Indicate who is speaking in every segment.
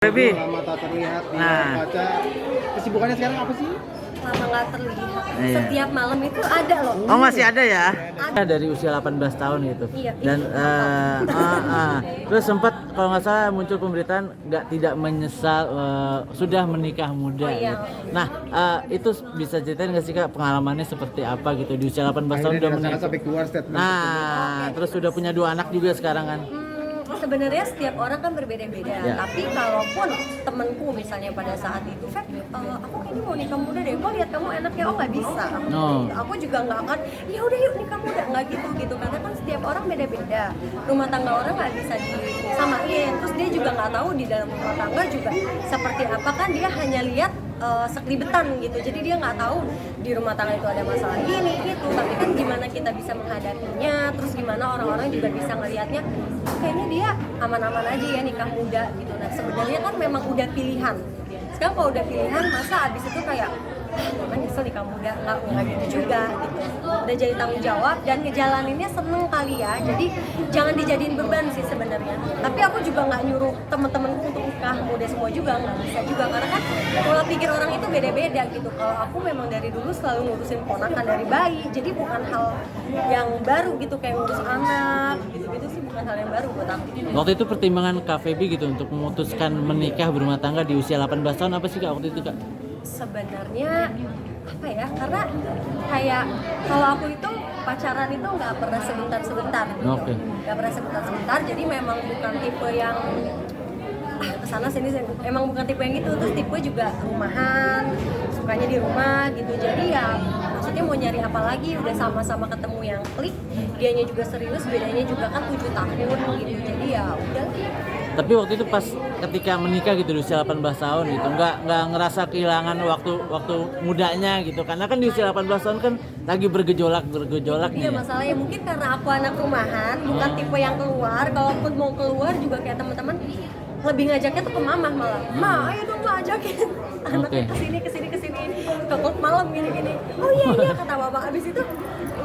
Speaker 1: Baby.
Speaker 2: Lama tak terlihat di
Speaker 1: Nah.
Speaker 2: kaca. Kesibukannya sekarang apa sih?
Speaker 3: Lama nggak terlihat.
Speaker 1: Iya.
Speaker 3: Setiap malam itu ada loh.
Speaker 1: Oh masih ada ya?
Speaker 3: Ada.
Speaker 1: Dari usia 18 tahun gitu.
Speaker 3: Iya,
Speaker 1: Dan
Speaker 3: itu
Speaker 1: terus sempat kalau nggak salah muncul pemberitaan tidak menyesal sudah menikah muda.
Speaker 3: Oh, iya.
Speaker 1: Gitu. Nah itu bisa ceritain nggak sih Kak pengalamannya seperti apa gitu di usia 18 tahun udah
Speaker 2: Akhirnya
Speaker 1: menikah.
Speaker 2: sampai keluar statement.
Speaker 1: Nah terus sudah punya 2 anak juga sekarang kan?
Speaker 3: Sebenarnya setiap orang kan berbeda-beda.
Speaker 1: Ya.
Speaker 3: Tapi kalaupun temenku misalnya pada saat itu, Feb, aku kayaknya mau nikah muda deh. Kok lihat kamu enaknya, oh nggak bisa.
Speaker 1: Oh.
Speaker 3: Aku juga nggak akan. Ya udah yuk nikah muda, nggak gitu. Karena kan setiap orang beda-beda. Rumah tangga orang nggak bisa disamain. Terus dia juga nggak tahu di dalam rumah tangga juga seperti apa kan. Dia hanya lihat sekelibetan gitu. Jadi dia nggak tahu di rumah tangga itu ada masalah ini itu. Tapi kan gimana kita bisa menghadapinya. Terus gimana orang-orang juga bisa ngelihatnya. Kayaknya dia aman-aman aja ya nikah muda gitu. Nah sebenarnya kan memang udah pilihan. Sekarang kalau udah pilihan masa abis itu kayak kan nyesel nikah muda, nggak gitu juga gitu. Udah jadi tanggung jawab dan ngejalaninnya seneng kali ya. Jadi jangan dijadiin beban sih sebenarnya. Tapi aku juga nggak nyuruh temen-temenku untuk nikah muda semua juga, nggak bisa juga karena kan pola pikir orang itu beda-beda gitu. Kalau aku memang dari dulu selalu ngurusin ponakan dari bayi, jadi bukan hal yang baru gitu kayak ngurus anak gitu-gitu sih bukan hal yang baru buat aku.
Speaker 1: Waktu itu pertimbangan Kak Feby gitu untuk memutuskan menikah berumah tangga di usia 18 tahun apa sih Kak waktu itu Kak?
Speaker 3: Sebenarnya apa ya, karena kayak kalau aku itu pacaran itu nggak pernah sebentar-sebentar gitu.
Speaker 1: Oke.
Speaker 3: Nggak pernah sebentar-sebentar, jadi memang bukan tipe yang kesana sini, emang bukan tipe yang gitu. Terus tipe juga rumahan, sukanya di rumah gitu. Jadi ya maksudnya mau nyari apa lagi, udah sama-sama ketemu yang klik, dianya juga serius, bedanya juga kan 7 tahun gitu. Jadi ya udah.
Speaker 1: Tapi waktu itu pas ketika menikah gitu di usia 18 tahun gitu nggak ngerasa kehilangan waktu mudanya gitu karena kan di usia 18 tahun kan lagi bergejolak nih
Speaker 3: Iya
Speaker 1: ya.
Speaker 3: masalahnya mungkin karena aku anak rumahan, bukan tipe yang keluar. Kalaupun mau keluar juga kayak teman-teman lebih ngajaknya tuh ke mamah malah. Ma, ayo dong ma ajakin anaknya kesini ke klub malam gini. Oh iya kata bapak. Abis itu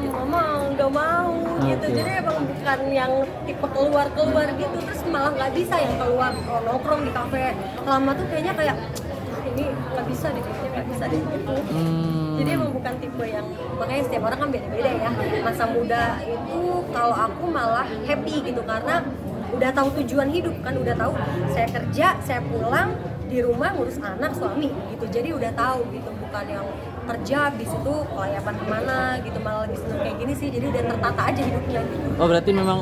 Speaker 3: mama nggak mau gitu. Jadi emang bukan yang tipe keluar gitu. Terus malah nggak bisa yang keluar nongkrong di kafe lama tuh kayaknya kayak ini nggak bisa deh gitu. Jadi emang bukan tipe yang, makanya setiap orang kan beda-beda ya. Masa muda itu kalau aku malah happy gitu karena udah tahu tujuan hidup kan, udah tahu saya kerja, saya pulang di rumah ngurus anak, suami gitu. Jadi udah tahu gitu, bukan yang kerja habis itu kelayapan kemana gitu, malah lebih seneng kayak gini sih. Jadi udah tertata aja hidupnya gitu.
Speaker 1: Oh berarti memang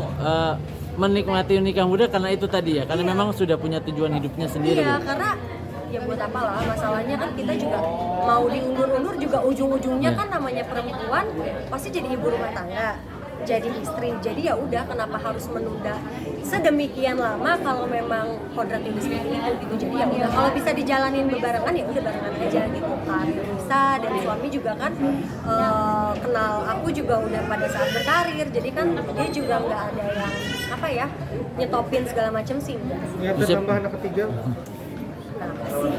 Speaker 1: menikmati nikah muda karena itu tadi ya, karena memang sudah punya tujuan hidupnya sendiri.
Speaker 3: Iya,
Speaker 1: gitu.
Speaker 3: karena ya buat apa lah, masalahnya kan kita juga mau diundur-undur juga ujung-ujungnya kan namanya perempuan pasti jadi ibu rumah tangga, jadi istri. Jadi ya udah, kenapa harus menunda sedemikian lama kalau memang kodrat itu seperti itu gitu. Jadi ya udah, kalau bisa dijalanin bebarengan ya udah barengan aja gitu kan, bisa. Dan suami juga kan kenal aku juga udah pada saat berkarir, jadi kan dia juga nggak ada yang apa ya nyetopin segala macam sih.
Speaker 2: Ternyata tambah anak ketiga.
Speaker 3: Kenapa sih?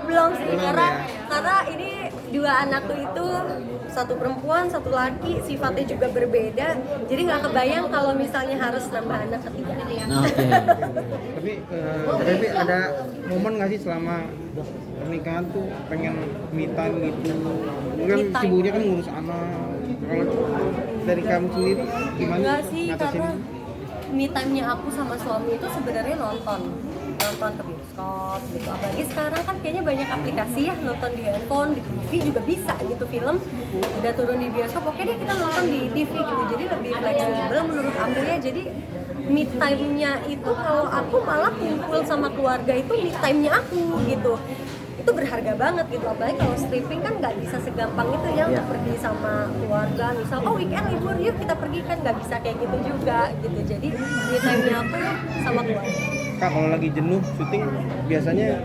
Speaker 3: Belum sih, karena ini 2 anakku itu satu perempuan, satu laki, sifatnya juga berbeda. Jadi nggak kebayang kalau misalnya harus nambah anak ketiga.
Speaker 1: Oke.
Speaker 2: Tapi ada momen nggak sih selama pernikahan tuh pengen me time gitu? Kan
Speaker 3: Me time.
Speaker 2: sibuknya kan ngurus anak. Kalau dari kamu sendiri gimana?
Speaker 3: Enggak sih,
Speaker 2: ngatasin?
Speaker 3: karena me time-nya aku sama suami itu sebenarnya nonton ke bioskop gitu. Apalagi sekarang kan kayaknya banyak aplikasi ya, nonton di handphone, di TV juga bisa gitu. Film udah turun di bioskop, oke deh kita nonton di TV gitu. Jadi lebih fleksibel menurut aku ya. Jadi me time-nya itu kalau aku malah kumpul sama keluarga itu me time-nya aku gitu. Itu berharga banget gitu, apalagi kalau stripping kan nggak bisa segampang itu ya untuk pergi sama keluarga. Misal weekend libur yuk kita pergi, kan nggak bisa kayak gitu juga gitu. Jadi me time-nya aku sama keluarga.
Speaker 2: Kak, kalau lagi jenuh syuting biasanya